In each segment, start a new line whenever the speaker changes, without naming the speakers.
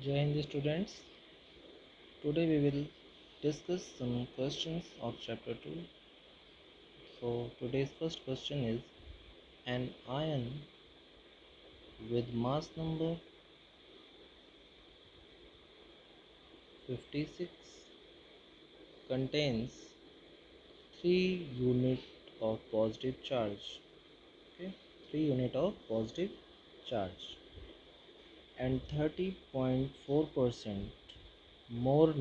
Jai Hind students. Today we will discuss some questions of chapter 2. So today's first question is, an ion with mass number 56 contains 3 unit of positive charge. Okay, 3 unit of positive charge and 30.4% more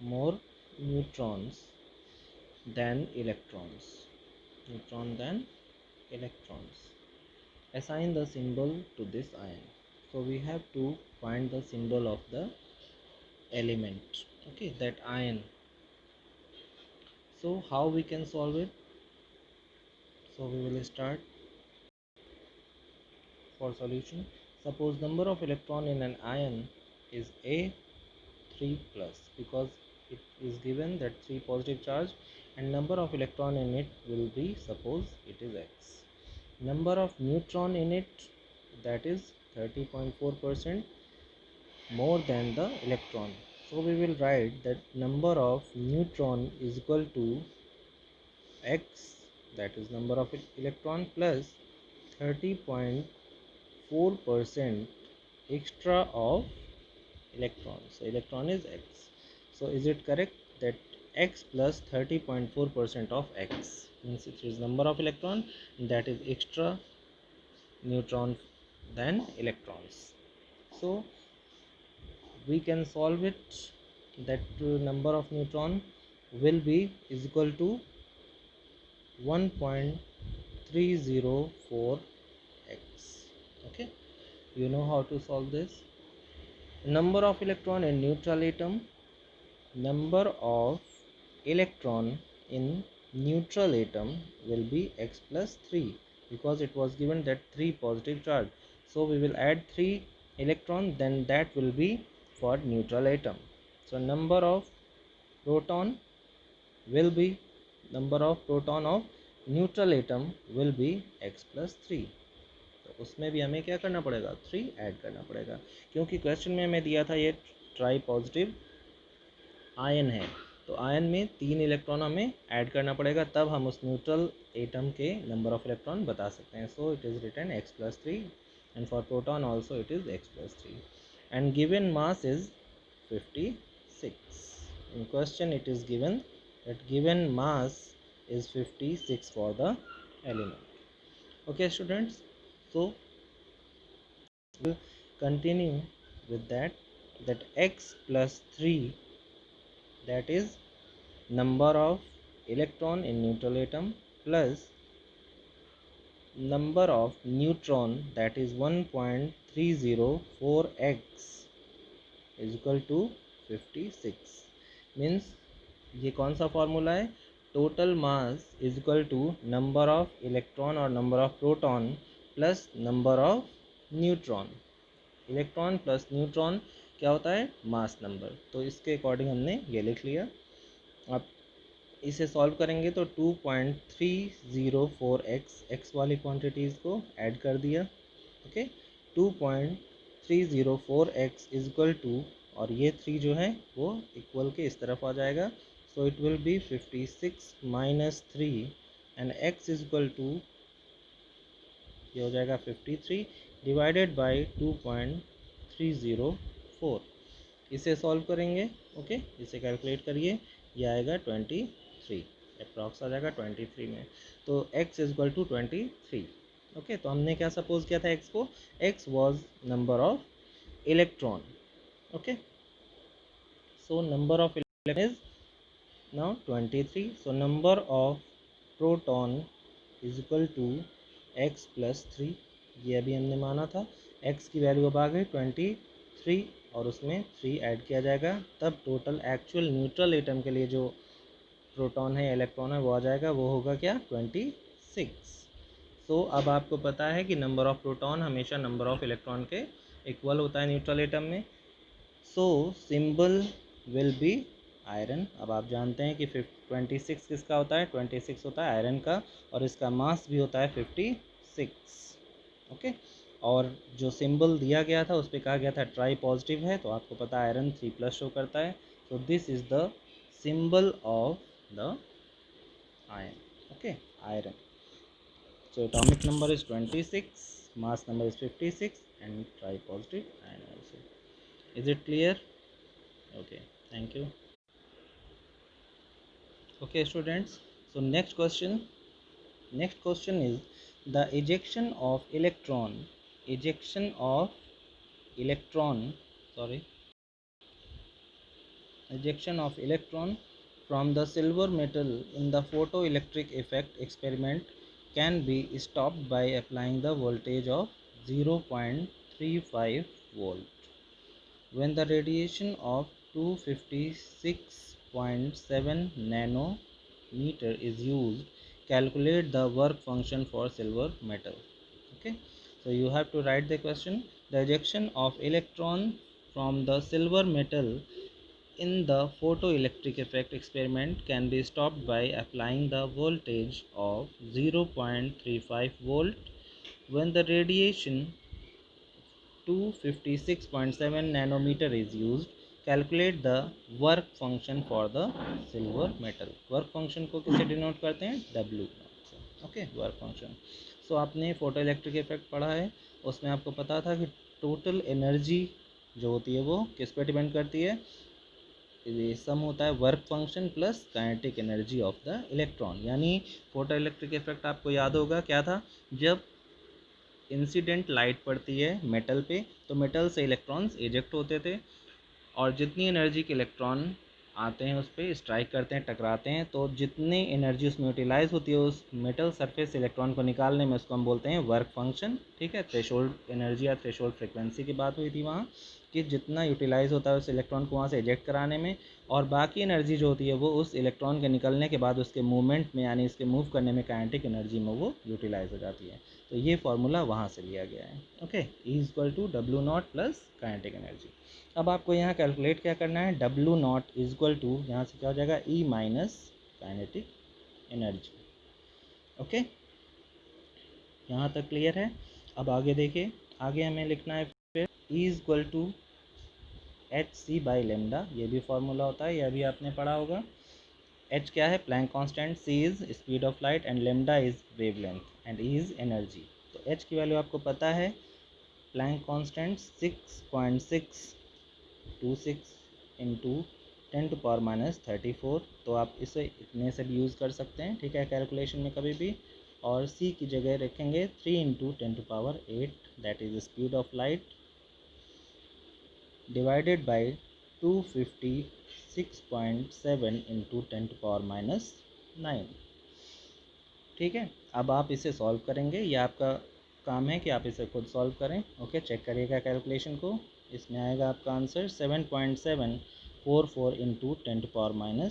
more neutrons than electrons. Than electrons. Assign the symbol to this ion. So we have to find the symbol of the element, okay, that ion. So how we can solve it? So we will start for solution. Suppose number of electron in an ion is A3 plus, because it is given that 3 positive charge, and number of electron in it will be, suppose it is X. Number of neutron in it, that is 30.4% more than the electron. So we will write that number of neutron is equal to X, that is number of electron, plus 30.4% extra of electron. So electron is X. So is it correct that X plus 30.4% of X means it is number of electron, that is extra neutron than electrons. So we can solve it that number of neutron will be is equal to 1.304 x. Okay, you know how to solve this. Number of electron in neutral atom, number of electron in neutral atom will be x plus 3, because it was given that 3 positive charge. So we will add 3 electron, then that will be for neutral atom. So number of proton will be, number of proton of neutral atom will be x plus 3. तो उसमें भी हमें क्या करना पड़ेगा, 3 add करना पड़ेगा, क्योंकि क्वेश्चन में हमें दिया था ये ट्राई पॉजिटिव आयन है, तो आयन में 3 इलेक्ट्रॉन हमें ऐड करना पड़ेगा, तब हम उस न्यूट्रल एटम के नंबर ऑफ इलेक्ट्रॉन बता सकते हैं. So it is written x plus 3, and for proton also it is x plus 3, and given mass is 56. In question it is given that given mass is 56 for the element. Okay students, so we'll continue with that x plus 3, that is number of electron in neutral atom, plus number of neutron, that is 1.304x is equal to 56. Means ये कौन सा formula है, total mass is equal to number of electron और number of proton plus number of neutron. Electron plus neutron क्या होता है, mass number. तो इसके अकॉर्डिंग हमने ये लिख लिया. अब इसे सॉल्व करेंगे तो 2.304x एक्स वाली क्वांटिटीज़ को ऐड कर दिया. Okay, 2.304x is equal to, और ये 3 जो है वो इक्वल के इस तरफ आ जाएगा. So it will be 56 minus 3, and x is equal to, ये हो जाएगा 53 डिवाइडेड बाई 2.304. इसे सॉल्व करेंगे. ओके, इसे कैलकुलेट करिए, ये आएगा 23, अप्रॉक्स आ जाएगा 23 में. तो x is equal to 23. Okay, तो हमने क्या सपोज किया था x को, x was number of electron. Okay, so number of electron is now 23. So number of proton is equal to x plus 3. ये अभी हमने माना था, x की वैल्यू अब आ गई 23 और उसमें 3 ऐड किया जाएगा, तब टोटल एक्चुअल न्यूट्रल एटम के लिए जो प्रोटॉन है इलेक्ट्रॉन है वो आ जाएगा, वो होगा क्या, 26. सो अब आपको पता है कि नंबर ऑफ प्रोटॉन हमेशा नंबर ऑफ इलेक्ट्रॉन के इक्वल होता है न्यूट्रल एटम में. सो सिंबल विल बी आयरन. अब आप जानते हैं कि 26 किसका होता है, 26 होता है आयरन का, और इसका मास भी होता है 56. ओके, और जो सिंबल दिया गया था उस पर कहा गया था ट्राई पॉजिटिव है, तो आपको पता है आयरन 3+ शो करता है। So this is the symbol of the iron, okay, iron. So atomic number is 26, mass number is 56, and tri positive ion also. Is it clear? Okay, thank you. Okay, students. So next question. Next question is the ejection of electron. Sorry, ejection of electron from the silver metal in the photoelectric effect experiment can be stopped by applying the voltage of 0.35 volt. When the radiation of 256.7 nanometer is used, calculate the work function for silver metal. Okay, so you have to write the question. The ejection of electron from the silver metal in the photoelectric effect experiment can be stopped by applying the voltage of 0.35 volt. When the radiation 256.7 nanometer is used, calculate the work function for the silver metal. Work function को किसे denote करते हैं? W. Okay, work function. So आपने photo electric effect पढ़ा है, उसमें आपको पता था कि टोटल एनर्जी जो होती है वो किस पे डिपेंड करती है? ये सम होता है work function plus kinetic energy of the electron. यानी फोटो इलेक्ट्रिक इफेक्ट आपको याद होगा क्या था? जब इंसिडेंट लाइट पड़ती है मेटल पे, तो मेटल से इलेक्ट्रॉन्स इजेक्ट होते थे, और जितनी एनर्जी के इलेक्ट्रॉन आते हैं उस पर स्ट्राइक करते हैं, टकराते हैं, तो जितनी एनर्जी उसमें यूटिलाइज होती है उस मेटल सरफेस से इलेक्ट्रॉन को निकालने में, उसको हम बोलते हैं वर्क फंक्शन. ठीक है, थ्रेशोल्ड एनर्जी या थ्रेशोल्ड फ्रिक्वेंसी की बात हुई थी वहाँ, कि जितना यूटिलाइज होता है उस इलेक्ट्रॉन को वहाँ से इजेक्ट कराने में, और बाकी एनर्जी जो होती है वो उस इलेक्ट्रॉन के निकलने के बाद उसके मूवमेंट में, यानी इसके मूव करने में काइनेटिक एनर्जी में वो यूटिलाइज हो जाती है. तो ये फार्मूला वहाँ से लिया गया है. Okay, E equal to W not plus kinetic energy. अब आपको यहाँ कैलकुलेट क्या करना है? डब्ल्यू नॉट इक्वल टू, यहाँ से क्या हो जाएगा? E minus kinetic energy. Okay, यहाँ तक क्लियर है? अब आगे देखिए, आगे हमें लिखना है फिर E equal to H C by lambda. ये भी फार्मूला होता है, यह भी आपने पढ़ा होगा. H क्या है? Planck constant, C is speed of light, and lambda is wavelength, and E is energy. तो H की वैल्यू आपको पता है, प्लैंक कांस्टेंट 6.626 इंटू 10⁻⁻34. तो आप इसे इतने से भी यूज़ कर सकते हैं, ठीक है, कैलकुलेशन में कभी भी. और C की जगह रखेंगे 3 into 10⁸, that is speed of light, divided by 256.7 into 10⁻⁹. ठीक है, अब आप इसे सॉल्व करेंगे, ये आपका काम है कि आप इसे खुद सॉल्व करें. ओके, चेक करिएगा कैलकुलेशन को. इसमें आएगा आपका आंसर 7.744 इंटू 10⁻⁹,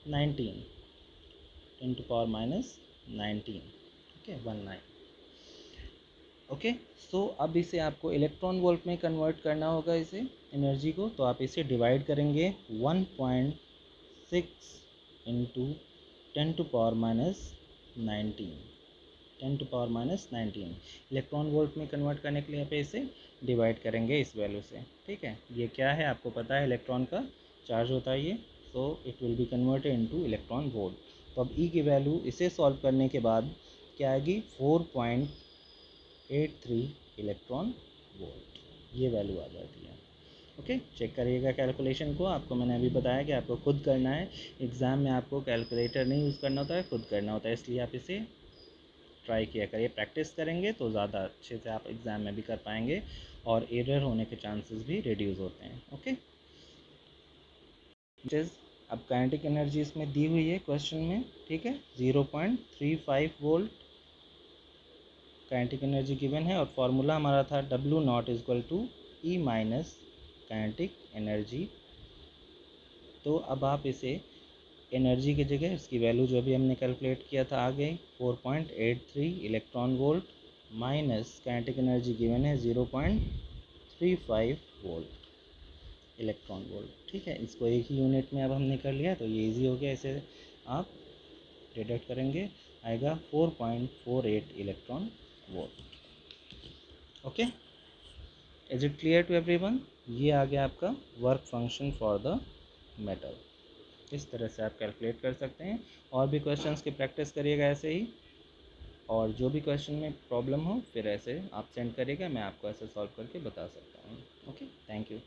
10⁻⁹. ओके, 19. ओके, सो अब इसे आपको इलेक्ट्रॉन वोल्ट में कन्वर्ट करना होगा, इसे एनर्जी को. तो आप इसे डिवाइड करेंगे 1.6 इंटू 10⁻⁹, 10⁻⁹. इलेक्ट्रॉन वोल्ट में कन्वर्ट करने के लिए यहाँ पे इसे डिवाइड करेंगे इस वैल्यू से. ठीक है, ये क्या है आपको पता है, इलेक्ट्रॉन का चार्ज होता है ये. सो it will be converted into electron volt. तो अब ई की वैल्यू इसे सॉल्व करने के बाद क्या आएगी? 4.83 इलेक्ट्रॉन वोल्ट, ये वैल्यू आ जाती है. ओके, चेक करिएगा कैलकुलेशन को. आपको मैंने अभी बताया कि आपको खुद करना है. एग्ज़ाम में आपको कैलकुलेटर नहीं यूज़ करना होता है, खुद करना होता है, इसलिए आप इसे ट्राई किया करिए. प्रैक्टिस करेंगे तो ज़्यादा अच्छे से आप एग्ज़ाम में भी कर पाएंगे, और एरर होने के चांसेस भी रिड्यूस होते हैं. ओके, अब काइनेटिक एनर्जी इसमें दी हुई है क्वेश्चन में. ठीक है, 0.35 वोल्ट काइनेटिक एनर्जी गिवन है, और फार्मूला हमारा था W not equal to E minus kinetic energy. तो अब आप इसे एनर्जी की जगह इसकी वैल्यू जो अभी हमने कैलकुलेट किया था आ गई, 4.83 electron volt minus kinetic energy given है 0.35 वोल्ट इलेक्ट्रॉन वोल्ट. ठीक है, इसको एक ही यूनिट में अब हमने कर लिया, तो ये इजी हो गया. इसे आप डिडक्ट करेंगे, आएगा 4.48 electron volt. Okay, is it clear to everyone? ये आ गया आपका work function for the metal. इस तरह से आप कैलकुलेट कर सकते हैं। और भी क्वेश्चंस की प्रैक्टिस करिएगा ऐसे ही, और जो भी क्वेश्चन में प्रॉब्लम हो फिर ऐसे आप सेंड करिएगा, मैं आपको ऐसे सॉल्व करके बता सकता हूँ। Okay, thank you.